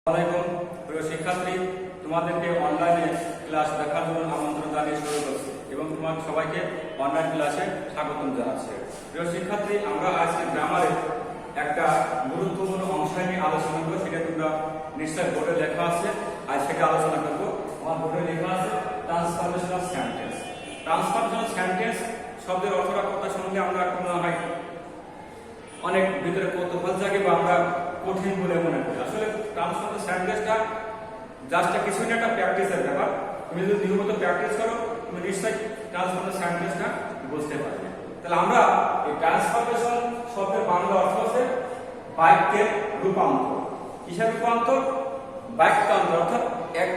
আসসালামু আলাইকুম প্রিয় শিক্ষার্থী, তোমাদেরকে অনলাইনে ক্লাস দেখার জন্য আমন্ত্রণ জানিয়ে শুরু করছি এবং তোমাদের সবাইকে অনলাইন ক্লাসে স্বাগতম জানাচ্ছি। প্রিয় শিক্ষার্থী, আমরা আজকে গ্রামারের একটা গুরুত্বপূর্ণ অংশ নিয়ে আলোচনা করবো। সেটা তোমরা নিশ্চয় বোর্ডে লেখা আছে, আর সেটা আলোচনা করবো। আমার বোর্ডে লেখা আছে ট্রান্সফরমেশনাল সেন্টেন্স। ট্রান্সফরমেশনাল সেন্টেন্স শব্দের অর্থটা কথা শুনলে আমরা মনে হয় অনেক ভিতরে কৌতূহল জাগে বা আমরা কঠিন বলে মনে করি। আসলে ট্রান্সফরমেশনাল সেন্টেন্সটা জাস্ট কিছু না, একটা প্র্যাকটিসের ব্যাপার। তুমি যদি নিয়মিত প্র্যাকটিস করো, তুমি নিশ্চয়ই ট্রান্সফরমেশনাল সেন্টেন্সটা বুঝতে পারবে। তাহলে আমরা এই ট্রান্সফরমেশন শব্দের বাংলা অর্থ হচ্ছে বাক্যের রূপান্তর। কিসের রূপান্তর? বাক্যান্তর, অর্থাৎ এক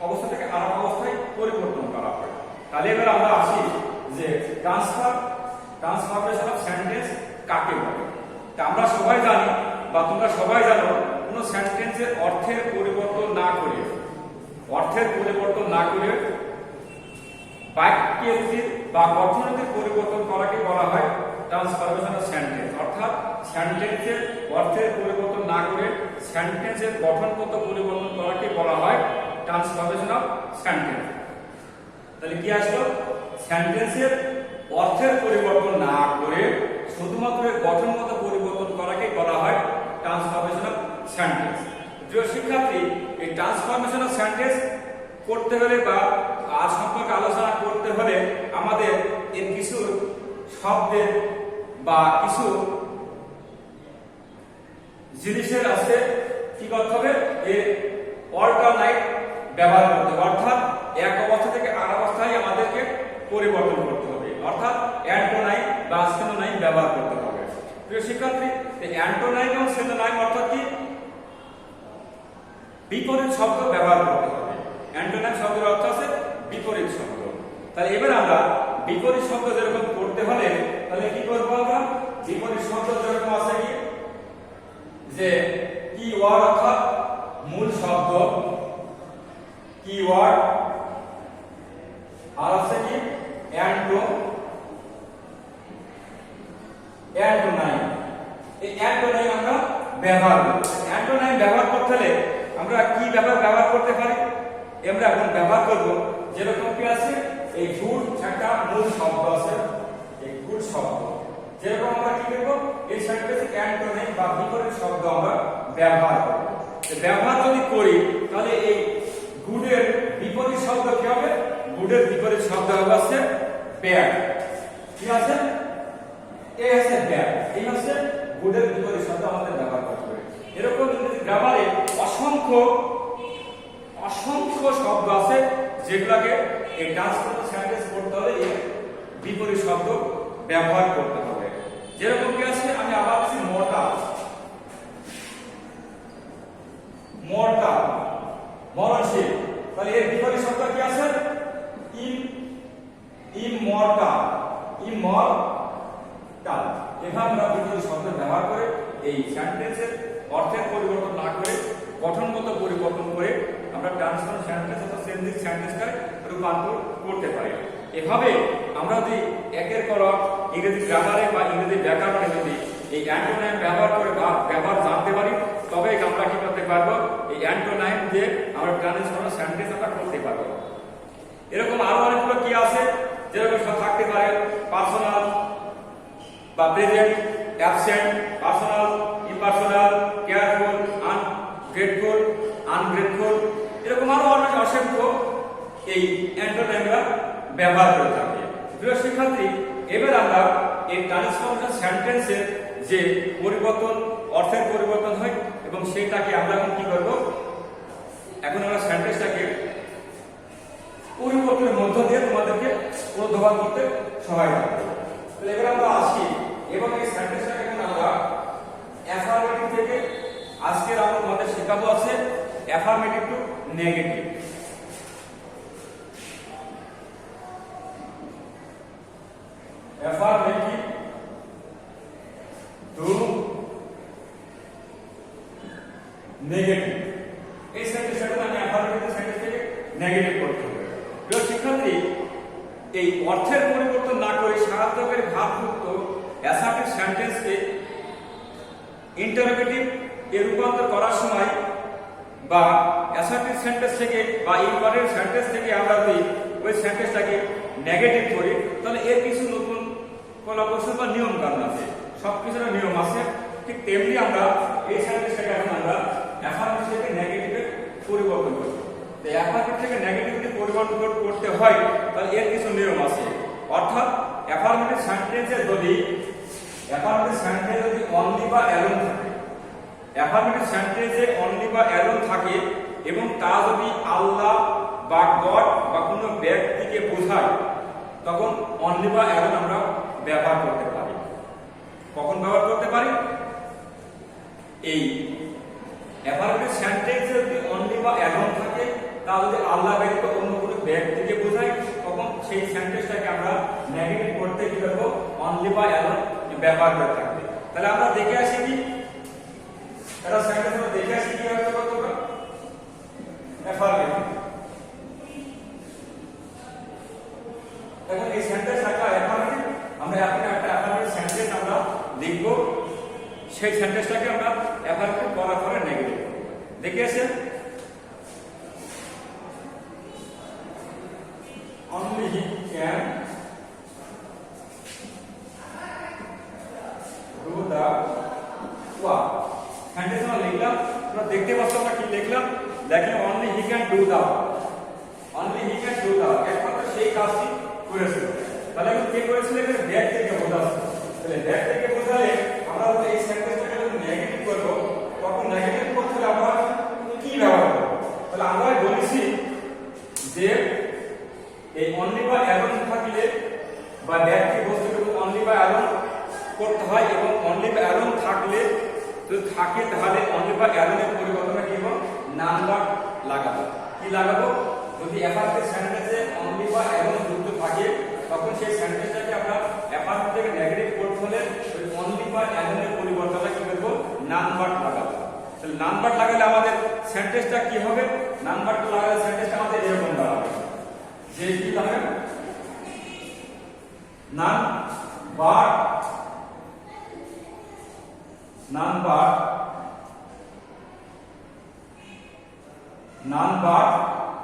অবস্থা থেকে আরেক অবস্থায় পরিবর্তন করা হয়। তাহলে এবার আমরা আসি যে ট্রান্সফরমেশন অফ সেন্টেন্স কাকে বলে। তা আমরা সবাই জানি বা তোমরা সবাই জানো, কোন সেন্টেন্সের অর্থের পরিবর্তন না করে বাক্যের বা গঠনের পরিবর্তন করাকে বলা হয় ট্রান্সফরমেশন অফ সেন্টেন্স। অর্থাৎ সেন্টেন্সের অর্থের পরিবর্তন না করে সেন্টেন্সের গঠনগত পরিবর্তন করাকে বলা হয় ট্রান্সফরমেশন অফ সেন্টেন্স। তাহলে কি আসলো? সেন্টেন্সের অর্থের পরিবর্তন না করে শুধুমাত্র গঠনগত পরিবর্তন করাকে বলা হয় ট্রান্সফরমেশন অফ সেন্টেন্স। প্রিয় শিক্ষার্থী, এই ট্রান্সফরমেশন অফ সেন্টেন্স করতে হলে বা আর সম্পর্কে আলোচনা করতে হলে আমাদের এর কিছু শব্দের বা কিছু জিনিসের আছে কি করতে হবে, এর অল্টারনেট ব্যবহার করতে হবে। অর্থাৎ এক অবস্থা থেকে আর অবস্থায় আমাদেরকে পরিবর্তন করতে হবে, অর্থাৎ অ্যান্টোনাইম বা সিনোনাইম ব্যবহার করতে হবে। প্রিয় শিক্ষার্থী, এই অ্যান্টোনাইম এবং সিনোনাইম অর্থাৎ কি? বিপরীত শব্দ ব্যবহার করতে হবে। অ্যান্টোনাইম শব্দের অর্থ আছে বিপরীত শব্দ। তাহলে এবার আমরা বিপরীত শব্দ যেরকম করতে হলে তাহলে কি করবো? আমরা বিপরীত শব্দ যেরকম আছে কি, যে কিওয়ার্ড অর্থাৎ মূল শব্দ, কিওয়ার্ড, আর আছে কি অ্যান্টোনাইম। এই অ্যান্টোনাইম আমরা ব্যবহার করব। অ্যান্টোনাইম ব্যবহার করতে হলে আমরা কি ব্যবহার করতে পারি? আমরা এখন ব্যবহার করব যেরকম কি আছে, এই গুড একটা মূল শব্দ আছে, এই গুড শব্দ যেরকম আমরা কি করব, এই সেন্টেন্সে অ্যান্টোনাইম বা বিপরীত শব্দ আমরা ব্যবহার করব। ব্যবহার যদি করি তাহলে এই গুডের বিপরীত শব্দ কি হবে? গুডের বিপরীত শব্দ হবে ব্যাড। কি আছে? এ আছে ব্যাড। এই হচ্ছে গুডের বিপরীত শব্দ আমাদের ব্যবহার করতে হবে। এরকম ইংরেজি গ্রামারে অসংখ্য শব্দ আছে যেগুলোকে এই ট্রান্সফরমেশন সেন্টেন্স করতে হলে এর বিপরীত শব্দ ব্যবহার করতে হবে। যেরকম কি আছে, আমি আবার বলছি মর্টাল, মরণশীল। তাহলে এর বিপরীত শব্দ কি আছে? ইমমর্টাল। এভাবে আমরা বিপরীত শব্দ ব্যবহার করে এই সেন্টেন্সের অর্থের পরিবর্তন না করে গঠনগত পরিবর্তন করে আমরা ট্রান্সফরমেশন সেন্টেন্স অথবা সেন্টেন্স সেন্টেন্সকে রূপান্তর করতে পারি। এভাবে আমরা যদি একের পর এক ইংরেজি গ্রামারে বা ইংরেজি ব্যাকরণে যদি এই অ্যান্টোনাইম ব্যবহার করে বা ব্যবহার জানতে পারি, তবে আমরা কি করতে পারবো, এই অ্যান্টোনাইম দিয়ে আমরা ট্রান্সফরমেশন সেন্টেন্স আমরা করতে পারবো। এরকম আরো অনেকগুলো কি আছে, যেরকম সব থাকতে পারে পার্সোনাল বা present, absent, personal, impersonal, careful, ungrateful, ungrateful. এরকম আরো অনেক অসংখ্য এই অ্যান্টোনাইমরা ব্যবহার করে থাকি। প্রিয় শিক্ষার্থী, এবার আমরা এই ট্রান্সফরমেশন সেন্টেন্সের যে পরিবর্তন, অর্থের পরিবর্তন হয় এবং সেটাকে আমরা এখন কি করব, এখন আমরা সেন্টেন্সটাকে পরিবর্তনের মধ্য দিয়ে তোমাদেরকে অনুধাবন করতে সহায়তা করব। তাহলে এবার আমরা আসি এবং এই সেন্টেন্সটাকে এখন আমরা অ্যাফার্মেটিভ থেকে আজকের আমরা তোমাদের শেখাবো আছে affirmative two negative. Affirmative two negative. এই সেন্টেন্সটাকে আমি অ্যাফার্মেটিভ সেন্টেন্স থেকে নেগেটিভ করতে হবে। প্রিয় শিক্ষার্থী, এই অর্থের পরিবর্তন না করে সাহায্যকারী ভাবযুক্ত অ্যাসার্টিভ সেন্টেন্সকে ইন্টারোগেটিভ এর রূপান্তর করার সময় বা অ্যাসার্টিভ সেন্টেন্স থেকে বা ইম্পারেন্ট সেন্টেন্স থেকে আমরা যদি ওই সেন্টেন্সটাকে নেগেটিভ করি, তাহলে এর কিছু নতুন কলাকৌশল বা নিয়ম কানুন আছে, সবকিছুর নিয়ম আছে। ঠিক তেমনি আমরা এই সেন্টেন্সটাকে এখন আমরা অ্যাফার্মেটিভ থেকে নেগেটিভে পরিবর্তন করি। তো অ্যাফার্মেটিভ থেকে নেগেটিভে পরিবর্তন করতে হয়, তাহলে এর কিছু নিয়ম আছে। অর্থাৎ অ্যাফার্মেটিভ সেন্টেন্সে যদি অনলি বা অ্যালোন থাকে, অ্যাফার্মেটিভ সেন্টেন্সে অনলি বা অ্যালোন থাকে এবং তা যদি আল্লাহ বা গড বা কোনো ব্যক্তিকে বোঝায়, তখন অনলি বা অ্যালোন আমরা ব্যবহার করতে পারি। কখন ব্যবহার করতে পারি? এই অ্যাফার্মেটিভ সেন্টেন্সে যদি অনলি বা অ্যালোন থাকে, তা যদি আল্লাহ ব্যতীত অন্য কোনো ব্যক্তিকে বোঝায়, তখন সেই সেন্টেন্সটাকে আমরা নেগেটিভ করতে কি করবো? অনলি বা অ্যালোন ব্যবহার করে থাকবে। তাহলে আমরা দেখে আসি কি এটা সেন্টেন্স আমরা দেখে আসি কি হবে তোমরা অ্যাফার্মেটিভ। এখন এই সেন্টেন্সটা অ্যাফার্মেটিভ, আমরা এখন একটা অ্যাফার্মেটিভ সেন্টেন্স আমরা লিখব, সেই সেন্টেন্সটাকে আমরা অ্যাফার্মেটিভ করার পরে নেগেটিভ দেখে আসি। Only he can do the work. Sentence আমরা লিখলাম, তোমরা দেখতে পাচ্ছ আমরা কি লিখলাম? দেখলাম only he can do the work. Only he can do the work, একমাত্র সেই কাজটি করেছে। তাহলে আমি কি করেছিল? এখানে ব্যাক থেকে বোঝাচ্ছি। তাহলে ব্যাক থেকে বোঝালে আমরা এই সেন্টেন্সটাকে যখন নেগেটিভ করব, তখন নেগেটিভ করতে আমরা কি ব্যবহার করব? তাহলে আমরা বলেছি যে এই অনলি বা অ্যালোন থাকলে বা ব্যক্তি বস্তুকে অনলি বা অ্যালোন করতে হয়, এবং অনলি বা অ্যালোন থাকলে যদি থাকে তাহলে অনলি বা অ্যালোনের পরিবর্তনে কি হবে? নাম্বার লাগাবো। কি লাগাবো? যদি অ্যাফার্মেটিভ সেন্টেন্সে অনলি বা অ্যালোন যুক্ত থাকে, তখন সেই সেন্টেন্সটাকে আমরা অ্যাফার্মেটিভ থেকে নেগেটিভ করতে হলে ওই অনলি বা অ্যালোনের পরিবর্তনে কি করব? নাম্বার লাগাবো। তাহলে নাম্বার লাগালে আমাদের সেন্টেন্সটা কি হবে? নাম্বারটা লাগালে সেন্টেন্সটা আমাদের এরকম দাঁড়াবে যে কি হবে? Number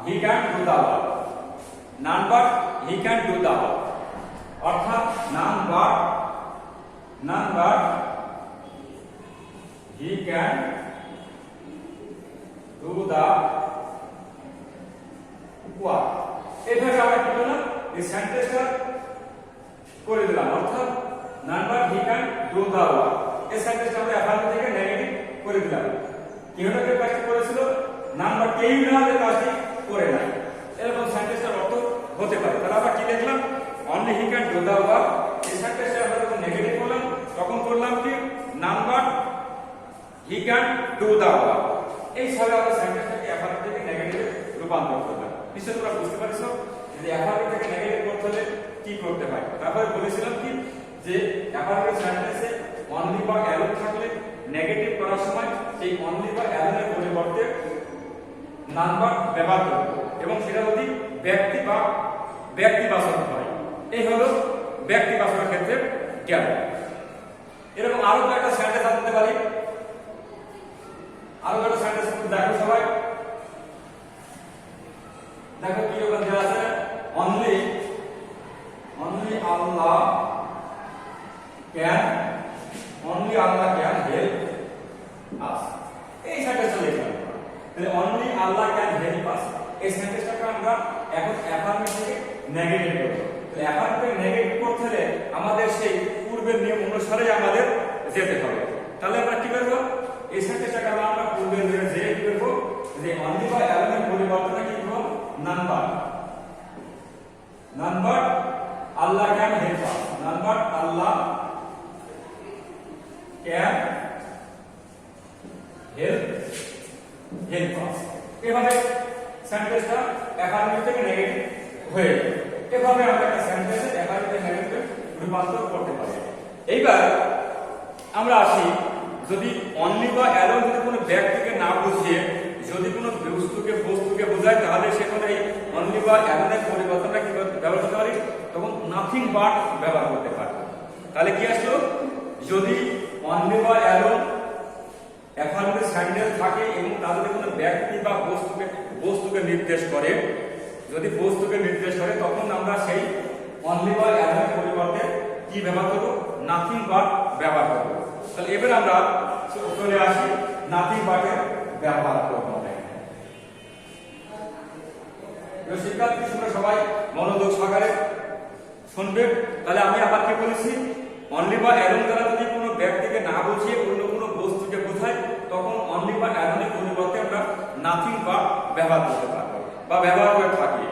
he can do the work. Number he can do the work, অর্থাৎ number he can do the work। এইভাবে আমরা কি করলাম? এই সেন্টেন্সটা করে দিলাম, অর্থাৎ number he can do the work। এই সেন্টেন্সটা আমরা অ্যাফার্মেটিভ থেকে নেগেটিভ করে দিলাম। কেউ না কেউ কাজটি করেছিল, নাম্বার কেউ না যে কাজটি করে নাই, এরকম সেন্টেন্সটার অর্থ হতে পারে। তাহলে আমরা কি দেখলাম? Only he can do the work. এই সেন্টেন্সটা আমরা যখন নেগেটিভ করলাম, তখন করলাম কি? Number he can do the work. এই হিসাবে আমরা সেন্টেন্সটাকে অ্যাফার্মেটিভ থেকে নেগেটিভে রূপান্তর করলাম। নিশ্চয়ই তোমরা বুঝতে পারছো যে অ্যাফার্মেটিভ থেকে নেগেটিভ করতে হলে কি করতে হয়। তারপরে বলেছিলাম কি যে অ্যাফার্মেটিভ সেন্টেন্সে অনলি বা অ্যালোন থাকলে নেগেটিভ করার সময় সেই অনলি বা অ্যালোনের পরিবর্তে নাম্বার ব্যবহার করব, এবং সেটা যদি ব্যক্তিবাচক হয়। এই হলো ব্যক্তিবাচকের ক্ষেত্রে জ্ঞান। এরকম আরো একটা সেন্টেন্স আনতে পারি। আরো একটা সেন্টেন্স দেখো সবাই, দেখো কি ওখানে দেওয়া আছে? Only Allah can help us. এই সেন্টেন্সটা লিখলাম। তাহলে only Allah can help us, এই সেন্টেন্সটাকে আমরা এখন অ্যাফার্মেটিভ থেকে নেগেটিভ করব। তাহলে অ্যাফার্মেটিভ নেগেটিভ করতে হলে আমাদের সেই পূর্বের নিয়ম অনুসারে আমাদের যেতে হবে। তাহলে আমরা কি করব? এই সেন্টেন্সটাকে আমরা পূর্বের নিয়মে যে কি করব? যে অনলি বা অ্যালোনের পরিবর্তনে কি করব? Number Allah can help us, number Allah can help us. এভাবে সেন্টেন্সটা অ্যাফার্মেটিভ থেকে নেগেটিভ হয়ে যায়। এভাবে আমরা একটা সেন্টেন্সে অ্যাফার্মেটিভ থেকে নেগেটিভে রূপান্তর করতে পারি। এইবার আমরা আসি, যদি অনলি বা অ্যালোন যদি কোনো ব্যক্তিকে না বুঝিয়ে যদি কোনো বস্তুকে বোঝায়, তাহলে সেখানে এই অনলি বা অ্যালোনের পরিবর্তনটা কি ব্যবহার করতে পারি? তখন নাথিং বাট ব্যবহার করতে পারি। তাহলে কি আসলো? যদি অনলি বা অ্যালোন অ্যাফার্মেটিভ স্যান্ডেল থাকে এবং তা যদি কোনো ব্যক্তি বা বস্তুকে নির্দেশ করে, যদি বস্তুকে নির্দেশ করে, তখন আমরা সেই অনলি বা অ্যালোনের পরিবর্তে কি ব্যবহার করব? নাথিং বাট ব্যবহার করব। তাহলে এবার আমরা চলে আসি নাথিং বাটের ব্যবহার করব। শিক্ষার্থী তোমরা সবাই মনোযোগ সহকারে শুনবে। তাহলে আমি আবার কি বলেছি? অনলি বা অ্যালোন দ্বারা যদি কোনো ব্যক্তিকে না বুঝিয়ে অন্য কোনো বস্তুকে বোঝায়, তখন অনলি বা অ্যালোনের পরিবর্তে আমরা নাথিং বাট ব্যবহার করতে পারবো বা ব্যবহার করে থাকি।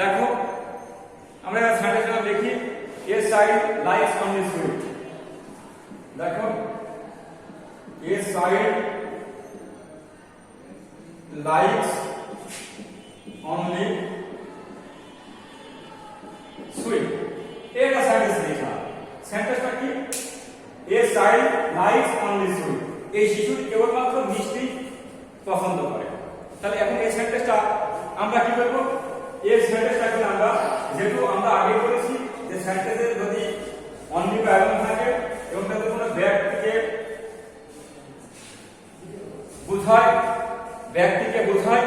দেখো আমরা সেন্টেন্সটা দেখি, এ সাইড লাইকস অনলি সুইট। দেখো এ সাইড লাইকস অনলি সুইট। এটা সেন্টেন্স লেখা। সেন্টেন্সটা কি? এ সাইড লাইকস অনলি সুইট। এই শিশুটি কেবলমাত্র মিষ্টি পছন্দ করে। তাহলে এখন এই সেন্টেন্সটা আমরা কি করব? এই সেন্টেন্সটাকে আমরা, যেহেতু আমরা আগে বলেছি যে সেন্টেন্সে যদি অনলি বা অ্যালোন থাকে এবং তাতে কোনো ব্যক্তিকে বোঝায়,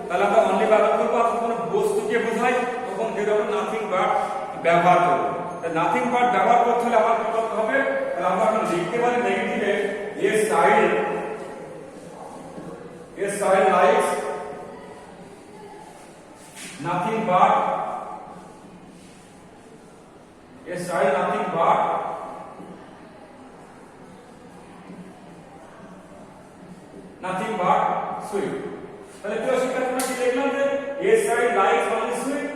তাহলে আমরা অনলি বা অ্যালোন করব। আর কোনো বস্তুকে বোঝায় তখন যেটা আমরা নাথিং বাট ব্যবহার করব। নাথিং বাট ব্যবহার করতে হলে আমার কি করতে হবে? তাহলে আমরা এখন লিখতে পারি নেগেটিভে a side likes nothing but a child nothing but sweet। তাহলে প্রিয় শিক্ষার্থীরা কি দেখলাম যে a child likes only sweet,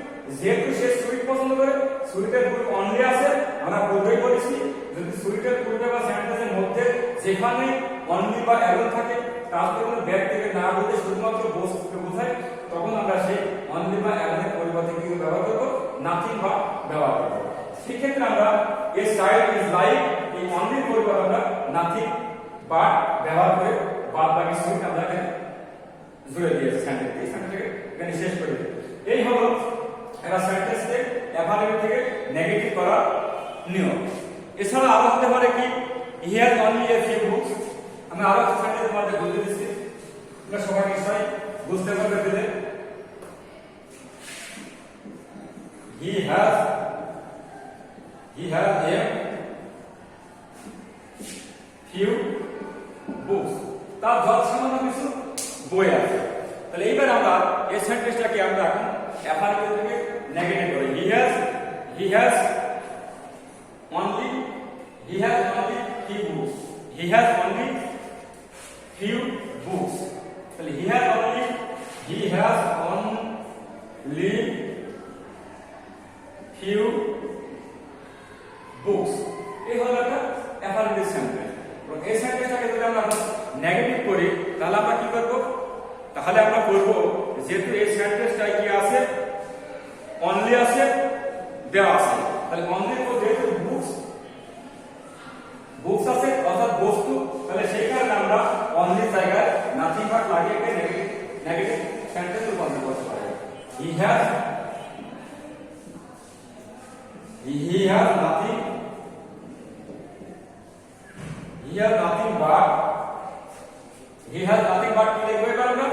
যেহেতু সে সুইট পছন্দ করে, সুইটের পূর্বে অনলি আছে। আমরা পূর্বেই বলেছি যদি সুইটের পূর্বে বা সেন্টেন্সের মধ্যে যেখানে অনলি বা অ্যালোন থাকে, তারপরে কোনো ব্যক্তিকে না বুঝে শুধুমাত্র বস্তুকে বোঝায়, তখন আমরা সেই অনলি বা অ্যালোনের পরিবর্তে কি ব্যবহার করব? নাথিং বাট ব্যবহার করব। সেই ক্ষেত্রে আমরা এ চাইল্ড ইজ লাইক, এই অনলির পরিবর্তে আমরা নাথিং বাট ব্যবহার করে বাদ বাকি সুইট আমরা এখানে জুড়ে দিয়েছি সেন্টেন্স। এই সেন্টেন্সটাকে এখানে শেষ করে দিই। এই হলো একটা সেন্টেন্সকে অ্যাফার্মেটিভ থেকে নেগেটিভ করার নিয়ম। এছাড়া আরো হতে পারে কি, he has only a few books. আমি আরো একটা সেন্টেন্স তোমাদের বলে দিচ্ছি, তোমরা সবাই নিশ্চয়ই বুঝতে পারবে দিলে। He has a few books। তার যৎসামান্য কিছু বই আছে। তাহলে এইবার আমরা এই সেন্টেন্সটাকে আমরা এখন অ্যাফার্মেটিভ থেকে নেগেটিভ করি। He has only few books। He has only few books। তাহলে he has only few books। এই হলো একটা অ্যাফার্মেটিভ সেন্টেন্স। এবং এই সেন্টেন্সটাকে যদি আমরা নেগেটিভ করি, তাহলে আমরা কি করব? তাহলে আমরা করব, যেহেতু এই সেন্টেন্সটায় কি আছে? অনলি আছে, দেওয়া আছে। তাহলে অনলি তো যেহেতু বুকস আছে অর্থাৎ বস্তু, তাহলে সেই কারণে আমরা অনলি জায়গায় নাথিং বাট লাগিয়ে নেগেটিভ সেন্টেন্স রূপান্তর করতে পারি। He has nothing but কি লিখবো এবার আমরা?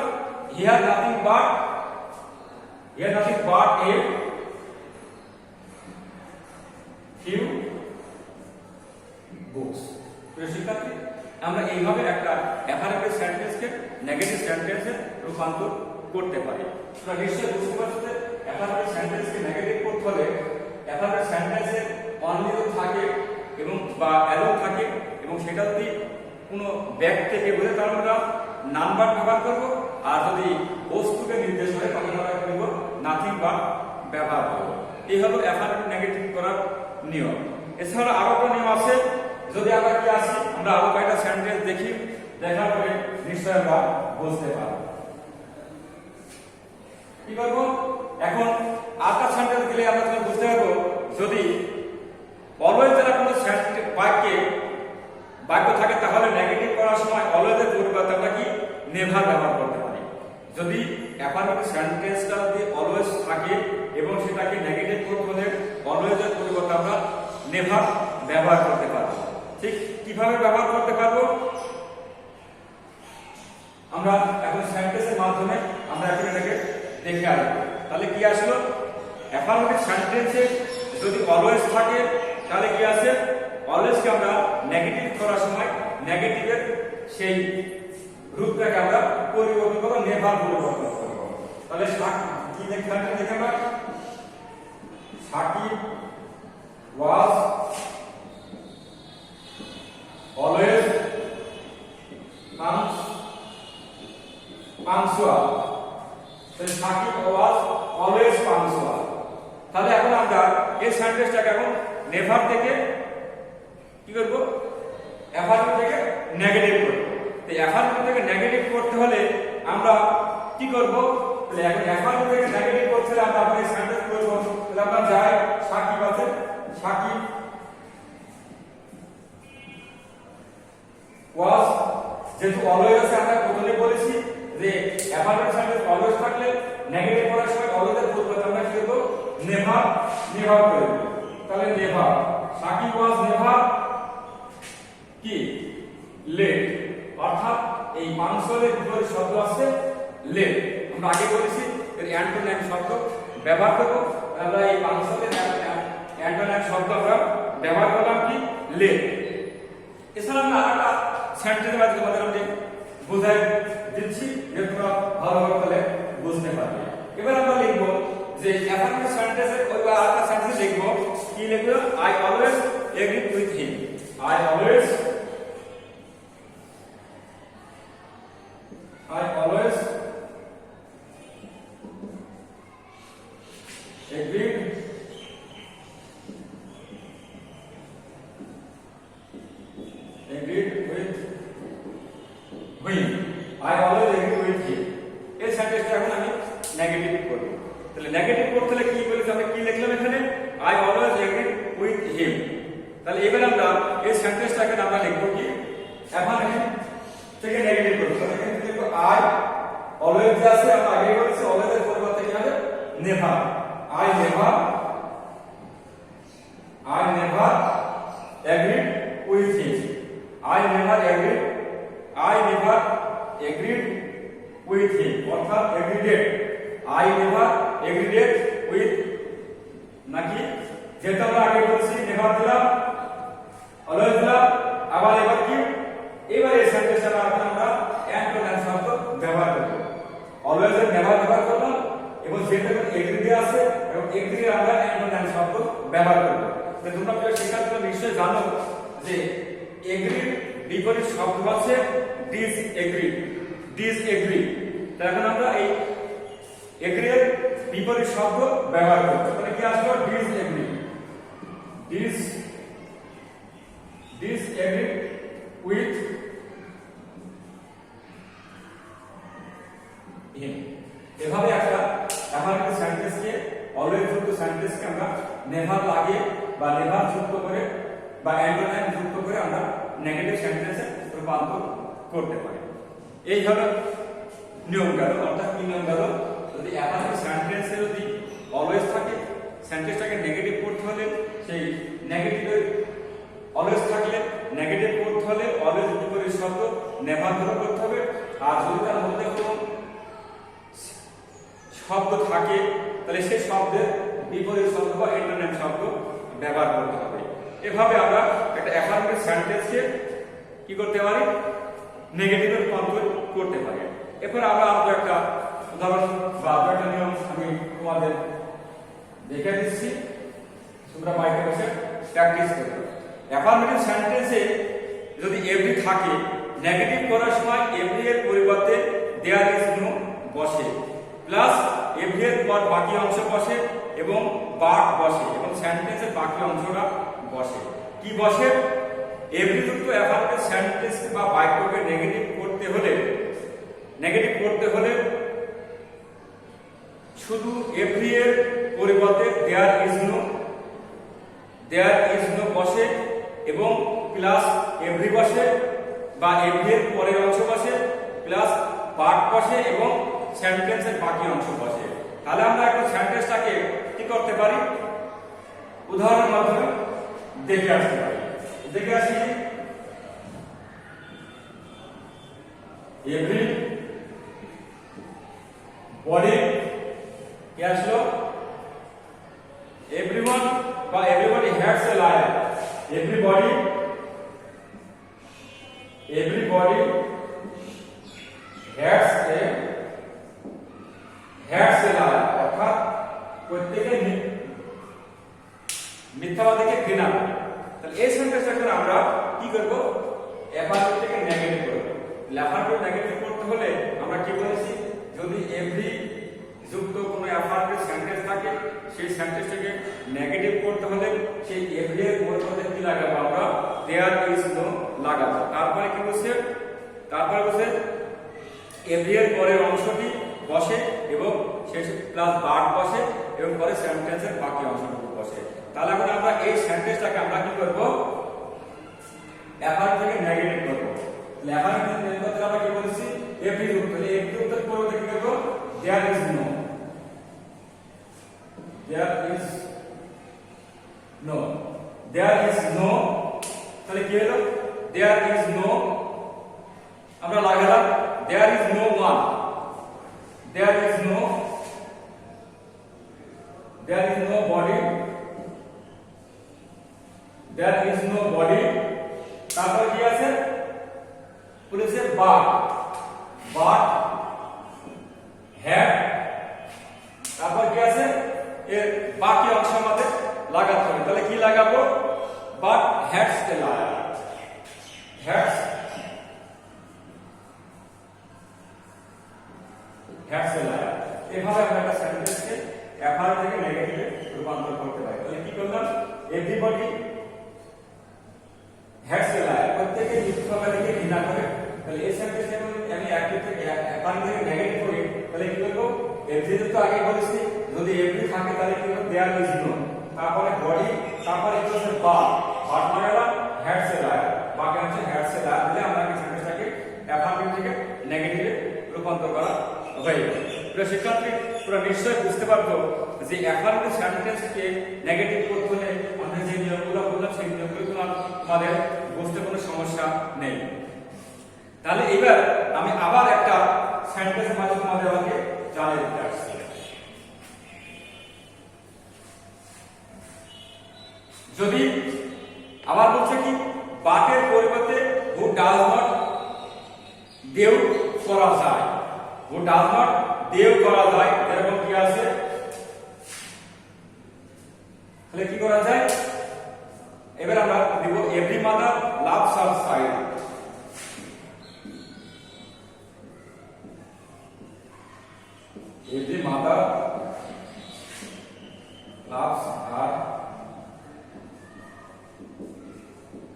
He has nothing but a few books। প্রিয় শিক্ষার্থী, আমরা এইভাবে একটা অ্যাফার্মেটিভ সেন্টেন্সকে নেগেটিভ সেন্টেন্সে রূপান্তর করতে পারি। তোমরা নিশ্চয়ই বুঝতে পারছো যে অ্যাফার্মেটিভ সেন্টেন্সকে নেগেটিভ করতে হলে অ্যাফার্মেটিভ সেন্টেন্সে অনলি তো থাকে এবং বা অ্যালোন থাকে, এবং সেটা যদি কোনো ব্যক্তিকে বোঝায় তাহলে আমরা নাম্বার ব্যবহার করব। আর যদি বস্তুকে নির্দেশ করে তখন আমরা কি করব? নাথিং বাট ব্যবহার করব। এই হলো অ্যাফার্মেটিভ নেগেটিভ করার নিয়ম। এছাড়া আরো একটা নিয়ম আছে। যদি আমরা কি আসি, আমরা আরো কয়েকটা সেন্টেন্স দেখি, দেখার পরে নিশ্চয় আমরা বুঝতে পারব। কি করব? এখন আরেকটা সেন্টেন্স দিলে আমরা বুঝতে পারবো, যদি অলওয়েজ দ্বারা কোনো বাক্য থাকে, তাহলে নেগেটিভ করার সময় অলওয়েজের পরিবর্তে আমরা কি নেভার ব্যবহার করতে পারি। যদি অ্যাফার্মেটিভ সেন্টেন্সটা যদি অলওয়েজ থাকে এবং সেটাকে নেগেটিভ করতে হলে অলওয়েজের পরিবর্তে আমরা নেভার ব্যবহার করতে পারবো। ঠিক কিভাবে ব্যবহার করতে পারবো? আমরা এখন সেন্টেন্সের মাধ্যমে আমরা এখন এটাকে দেখে আসবো। তাহলে কি আসলো, অ্যাফার্মেটিভ সেন্টেন্সে যদি অলওয়েজ থাকে তাহলে কি আছে, অলওয়েজকে আমরা নেগেটিভ করার সময় নেগেটিভের সেই রূপটাকে আমরা পরিবর্তন করব, নেভার পরিবর্তন করব। তাহলে কি দেখে আমরা, সাকিব was always punctual। তাহলে সাকিব was always punctual। তাহলে এখন আমরা এই সেন্টেন্সটাকে এখন নেভার থেকে কি করব, অ্যাফার্মেটিভ থেকে নেগেটিভ করব। তো অ্যাফার্মেটিভ থেকে নেগেটিভ করতে হলে আমরা কি করব, তাহলে এখন অ্যাফার্মেটিভ থেকে নেগেটিভ করতে হলে আমরা এই সেন্টেন্স করব। তাহলে আমরা যাই, সাকিব আছে, সাকিব was, যেহেতু অলওয়েজ আছে আমরা প্রথমে বলেছি যে অ্যাফার্মেটিভ সেন্টেন্স অলওয়েজ থাকলে নেগেটিভ করার সময় অলওয়েজের পরিবর্তে আমরা কি করব, নেভার করব। তাহলে নেভার, সাকিব was never কি লেট, অর্থাৎ এই পাংচুয়ালের বিপরীত শব্দ আছে লেট। আমরা আগে বলেছি এর অ্যান্টোনিম শব্দ ব্যবহার করব। আমরা এই পাংচুয়ালের অ্যান্টোনিম শব্দ আমরা ব্যবহার করলাম কি, লেট। এছাড়া আমরা আরেকটা সেন্টেন্সের মাধ্যমে তোমাদের আমি বোঝাই দিচ্ছি, যে তোমরা ভালোভাবে তাহলে বুঝতে পারবে। এবার আমরা লিখব যে অ্যাফার্মেটিভ সেন্টেন্সের ওই আরেকটা সেন্টেন্স লিখব, কি লিখব, I always agree with him. I always agreed with him। I always agree with him। এই সেন্টেন্সটা এখন আমি নেগেটিভ করব। তাহলে নেগেটিভ করতে হলে কি বলেছি, আমরা কি লিখলাম এখানে, I always agree with him। তাহলে এবার আমরা এই সেন্টেন্সটাকে আমরা লিখব কি, অ্যাফার্মেটিভ থেকে নেগেটিভ করব। তাহলে এখানে লিখব আই অলওয়েজ যে আছে আমরা আগে বলেছি অলওয়েজ এর পরিবর্তে কি হবে, never. I never agreed with him. I never agreed with him, অর্থাৎ agreed, I never agreed with, নাকি যেটা আমরা আগে বলছি নেভার দিলাম, অলওয়েজ দিলাম, আবার এবার কি, এবার এই সেন্টেন্সটা আমরা অ্যান্টোনিম শব্দ ব্যবহার করব। অলওয়েজ এর নেভার ব্যবহার করলাম এবং যেটা এগ্রিড আছে এবং এগ্রিড আমরা অ্যান্টোনিম শব্দ ব্যবহার করব। তো তোমরা প্রায় শেখার জন্য নিশ্চয়ই জানো যে এগ্রিড বিপরীত শব্দ হচ্ছে ডিসএগ্রি। তাই এখন আমরা এই এগ্রি এর বিপরীত শব্দ ব্যবহার করব। তাহলে কি আসলো, ডিসএগ্রি উইথ হিম। এভাবে একটা অ্যাফার্মেটিভ সেন্টেন্সকে অলওয়েজ যুক্ত সেন্টেন্সকে আমরা নেভার লাগিয়ে বা নেভার যুক্ত করে বা অ্যান্টোনিম যুক্ত করে আমরা নেগেটিভ সেন্টেন্সে রূপান্তর করতে পারি। এই হলো নিয়ম গেল। অর্থাৎ কি নিয়ম গেল, যদি অ্যাফার্মেটিভ সেন্টেন্সে যদি অলওয়েজ থাকে, সেন্টেন্সটাকে নেগেটিভ করতে হলে সেই নেগেটিভের অলওয়েজ থাকলে নেগেটিভ করতে হলে অলওয়েজ বিপরীত শব্দ নেভার ব্যবহার করতে হবে। আর যদি তার মধ্যে কোনো শব্দ থাকে তাহলে সেই শব্দের বিপরীত শব্দ বা অ্যান্টোনিম শব্দ ব্যবহার করতে হবে। এভাবে আমরা একটা অ্যাফার্মেটিভ সেন্টেন্সকে কি করতে পারি, নেগেটিভে রূপান্তর করতে পারি। এরপর আমরা আরো একটা উদাহরণ বা আরো একটা নিয়ম আমি তোমাদের দেখে দিচ্ছি, তোমরা বাড়িতে বসে প্র্যাকটিস করবে। অ্যাফার্মেটিভ সেন্টেন্সে যদি এভরি থাকে, নেগেটিভ করার সময় এভরি এর পরিবর্তে দেয়ার ইজ নো বসে, প্লাস এভরি এর পর বাকি অংশ বসে এবং বাট বসে এবং সেন্টেন্সের বাকি অংশটা বসে। কি বসে, এভরি যুক্ত অ্যাফার্মেটিভ সেন্টেন্স বা বাক্যকে নেগেটিভ করতে হলে শুধু এভরি এর পরিবর্তে দেয়ার ইজ নো বসে এবং প্লাস এভরি বসে বা এভরি এর পরের অংশ বসে প্লাস পার্ট বসে এবং সেন্টেন্সের বাকি অংশ বসে। তাহলে আমরা একটা সেন্টেন্সটাকে কি করতে পারি, উদাহরণের মাধ্যমে দেখে আসতে পারি। দেখে আসি, এভরি বডি কি আসলো এভরিওয়ান বা everybody hats a liar everybody hats a liar অর্থাৎ প্রত্যেকে মিথ্যাবাদীকে ঘৃণা করে। তাহলে এই সেন্টেন্সটাকে আমরা কি করব অ্যাফার্মেটিভ থেকে নেগেটিভ করব। অ্যাফার্মেটিভ নেগেটিভ করতে হলে আমরা কি বলেছি যদি এভরি যুক্ত কোনো অ্যাফার্মেটিভ সেন্টেন্স থাকে সেই সেন্টেন্সটাকে নেগেটিভ করতে হলে সেই এভরি এর পরিবর্তে কি লাগাবো আমরা দেয়ার ইজ নো লাগাবো। তারপরে কি বলছে এভরি এর পরের অংশটি বসে এবং শেষে প্লাস ভার্ব বসে এবং পরে সেন্টেন্সের বাকি অংশটুকু বসে। তাহলে এখন আমরা এই সেন্টেন্সটাকে আমরা কি করব অ্যাফার্মেটিভ থেকে নেগেটিভ করব। অ্যাফার্মেটিভ থেকে নেগেটিভ করতে আমরা কি বলেছি এভরি যুক্ত তাহলে এভরি যুক্তের পরিবর্তে কি করব দেয়ার ইজ নো তাহলে কি হলো দেয়ার ইজ নো আমরা লাগালাম there is no one there is no body তারপর কি আছে বলেছে but had তারপর কি আছে এর বাকি অংশ আমাদের লাগাতে হবে। তাহলে কি লাগাবো but had a liar hats a liar. এভাবে আমরা একটা সেন্টেন্সকে অ্যাফার্মেটিভ থেকে নেগেটিভে রূপান্তর করতে পারি। তাহলে কি করলাম এভরিবডি হ্যাডস এ লায়ার প্রত্যেকে মিথ্যাবাদীকে ঘৃণা করে। তাহলে এই সেন্টেন্সে আমি অ্যাফার্মেটিভ থেকে নেগেটিভ করি তাহলে কি করব এভরি তো আগে বলেছি যদি এভরি থাকে তাহলে কি হবে দেয়ার ইজ নো তারপরে বডি তারপরে কি হচ্ছে বাট লাগালাম হ্যাডস এ লায়ার বাকি হচ্ছে হ্যাডস এ লায়ার দিলে আমরা এই সেন্টেন্সটাকে অ্যাফার্মেটিভ থেকে নেগেটিভে রূপান্তর করা হয়ে যাবে। প্রিয় শিক্ষার্থী তোমরা নিশ্চয়ই বুঝতে পারছো যে অ্যাফার্মেটিভ সেন্টেন্সকে নেগেটিভ করতে হলে আমরা যে নিয়মগুলো বললাম সেই নিয়মগুলো তোমাদের বুঝতে কোনো সমস্যা নেই। তাহলে এবার আমি আবার একটা সেন্টেন্সের মাঝে তোমাদের আমাকে জানিয়ে দিতে আসছি। যদি আবার বলছে কি বাটের পরিবর্তে হু ডাজ নট দেও করা যায় হু ডাজ নট দেও করা যায় এরকম কি আছে তাহলে কি করা যায় এবার আমরা দেব every mother loves her child every mother loves হার